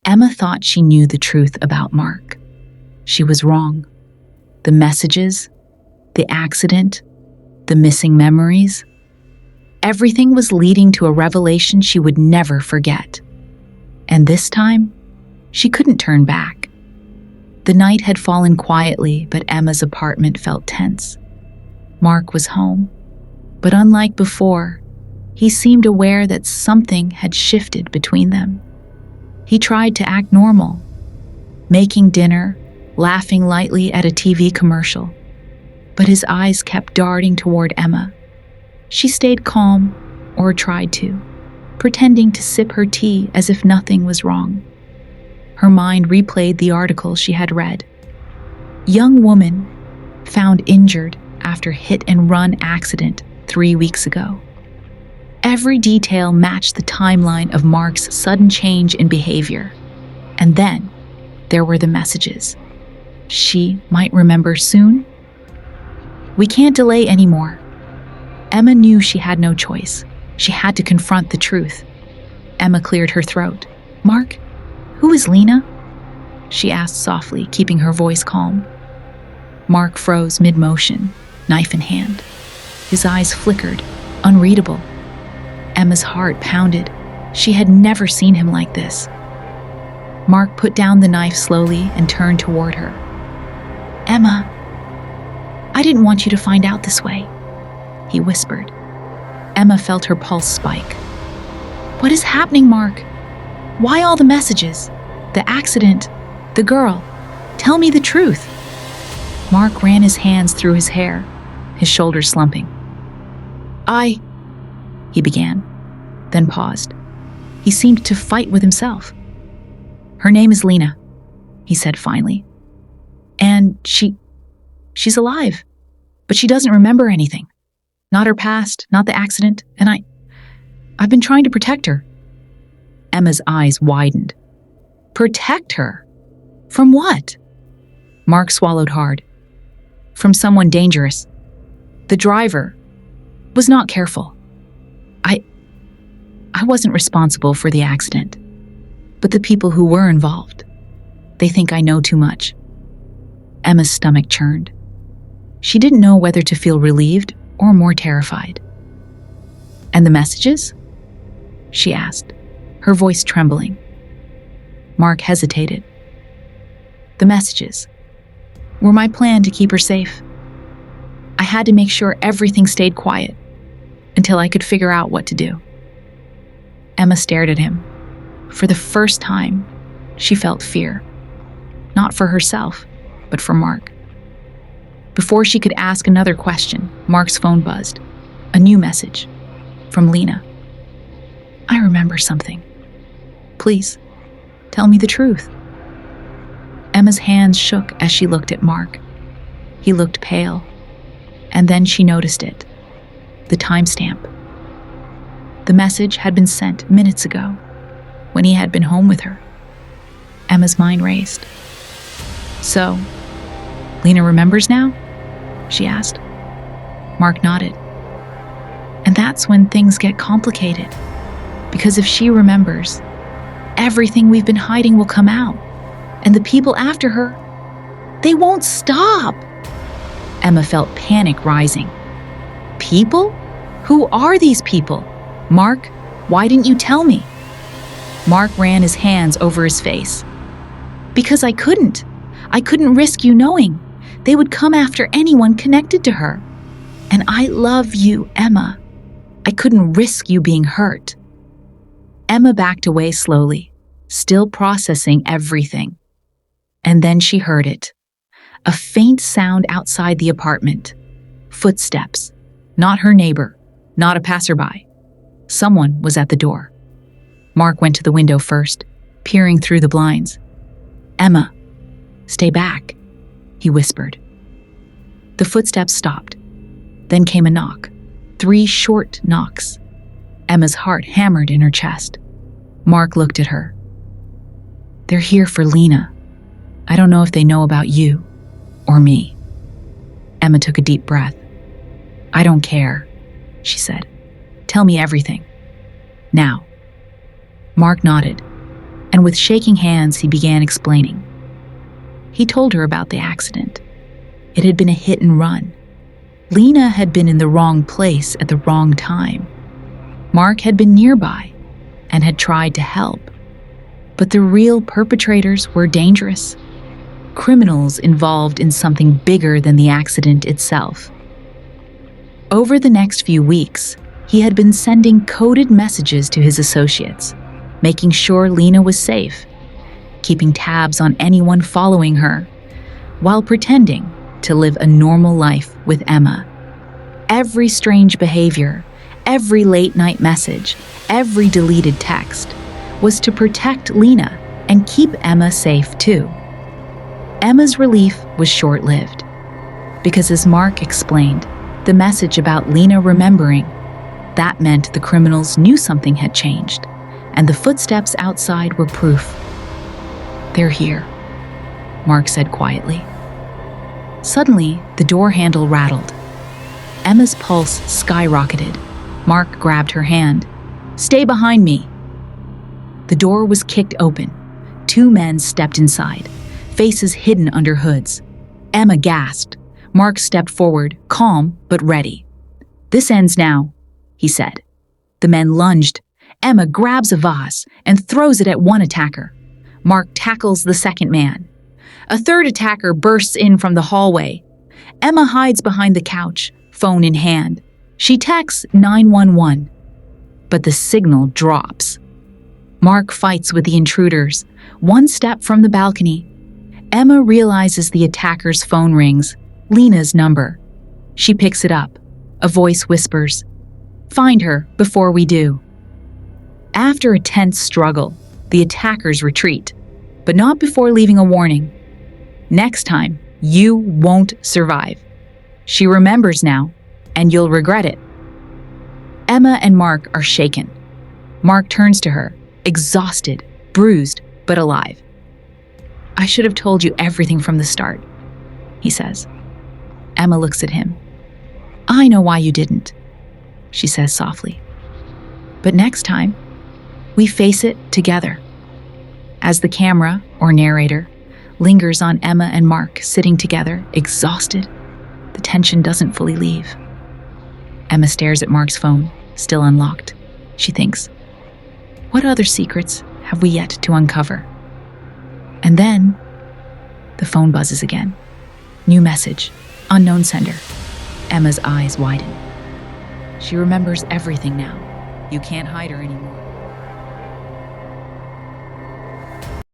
Emma thought she knew the truth about Mark. She was wrong. The messages, the accident, the missing memories, everything was leading to a revelation she would never forget. And this time, she couldn't turn back. The night had fallen quietly, but Emma's apartment felt tense. Mark was home, but unlike before, he seemed aware that something had shifted between them. He tried to act normal, making dinner, laughing lightly at a TV commercial, but his eyes kept darting toward Emma. She stayed calm, or tried to, pretending to sip her tea as if nothing was wrong. Her mind replayed the article she had read. Young woman found injured after hit-and-run accident 3 weeks ago. Every detail matched the timeline of Mark's sudden change in behavior. And then, there were the messages. She might remember soon. We can't delay anymore. Emma knew she had no choice. She had to confront the truth. Emma cleared her throat. Mark, who is Lena? She asked softly, keeping her voice calm. Mark froze mid-motion, knife in hand. His eyes flickered, unreadable. Emma's heart pounded. She had never seen him like this. Mark put down the knife slowly and turned toward her. Emma, I didn't want you to find out this way, he whispered. Emma felt her pulse spike. What is happening, Mark? Why all the messages? The accident? The girl? Tell me the truth. Mark ran his hands through his hair, his shoulders slumping. He began, then paused. He seemed to fight with himself. Her name is Lena, he said finally. And she's alive, but she doesn't remember anything. Not her past, not the accident, and I've been trying to protect her. Emma's eyes widened. Protect her? From what? Mark swallowed hard. From someone dangerous. The driver was not careful. I wasn't responsible for the accident, but the people who were involved, they think I know too much. Emma's stomach churned. She didn't know whether to feel relieved or more terrified. And the messages? She asked, her voice trembling. Mark hesitated. The messages were my plan to keep her safe. I had to make sure everything stayed quiet until I could figure out what to do. Emma stared at him. For the first time, she felt fear. Not for herself, but for Mark. Before she could ask another question, Mark's phone buzzed. A new message from Lena. I remember something. Please, tell me the truth. Emma's hands shook as she looked at Mark. He looked pale, and then she noticed it. The timestamp. The message had been sent minutes ago, when he had been home with her. Emma's mind raced. So, Lena remembers now? She asked. Mark nodded. And that's when things get complicated. Because if she remembers, everything we've been hiding will come out. And the people after her, they won't stop. Emma felt panic rising. People? Who are these people? Mark, why didn't you tell me? Mark ran his hands over his face. Because I couldn't. I couldn't risk you knowing. They would come after anyone connected to her. And I love you, Emma. I couldn't risk you being hurt. Emma backed away slowly, still processing everything. And then she heard it. A faint sound outside the apartment. Footsteps. Not her neighbor. Not a passerby. Someone was at the door. Mark went to the window first, peering through the blinds. Emma, stay back, he whispered. The footsteps stopped. Then came a knock. 3 short knocks. Emma's heart hammered in her chest. Mark looked at her. They're here for Lena. I don't know if they know about you or me. Emma took a deep breath. I don't care, she said. Tell me everything. Now. Mark nodded. and with shaking hands, he began explaining. He told her about the accident. It had been a hit and run. Lena had been in the wrong place at the wrong time. Mark had been nearby and had tried to help. But the real perpetrators were dangerous. Criminals involved in something bigger than the accident itself. Over the next few weeks, he had been sending coded messages to his associates, making sure Lena was safe, keeping tabs on anyone following her, while pretending to live a normal life with Emma. Every strange behavior, every late-night message, every deleted text was to protect Lena and keep Emma safe too. Emma's relief was short-lived, because as Mark explained, the message about Lena remembering, that meant the criminals knew something had changed, and the footsteps outside were proof. "They're here," Mark said quietly. Suddenly, the door handle rattled. Emma's pulse skyrocketed. Mark grabbed her hand. "Stay behind me." The door was kicked open. 2 men stepped inside, faces hidden under hoods. Emma gasped. Mark stepped forward, calm but ready. "This ends now," he said. The men lunged. Emma grabs a vase and throws it at one attacker. Mark tackles the second man. A third attacker bursts in from the hallway. Emma hides behind the couch, phone in hand. She texts 911, but the signal drops. Mark fights with the intruders, one step from the balcony. Emma realizes the attacker's phone rings, Lena's number. She picks it up. A voice whispers, "Find her before we do." After a tense struggle, the attackers retreat, but not before leaving a warning. "Next time, you won't survive. She remembers now, and you'll regret it." Emma and Mark are shaken. Mark turns to her, exhausted, bruised, but alive. "I should have told you everything from the start," he says. Emma looks at him. "I know why you didn't," she says softly. "But next time, we face it together." As the camera, or narrator, lingers on Emma and Mark sitting together, exhausted, the tension doesn't fully leave. Emma stares at Mark's phone, still unlocked. She thinks, what other secrets have we yet to uncover? And then, the phone buzzes again. New message, unknown sender. Emma's eyes widen. She remembers everything now. You can't hide her anymore.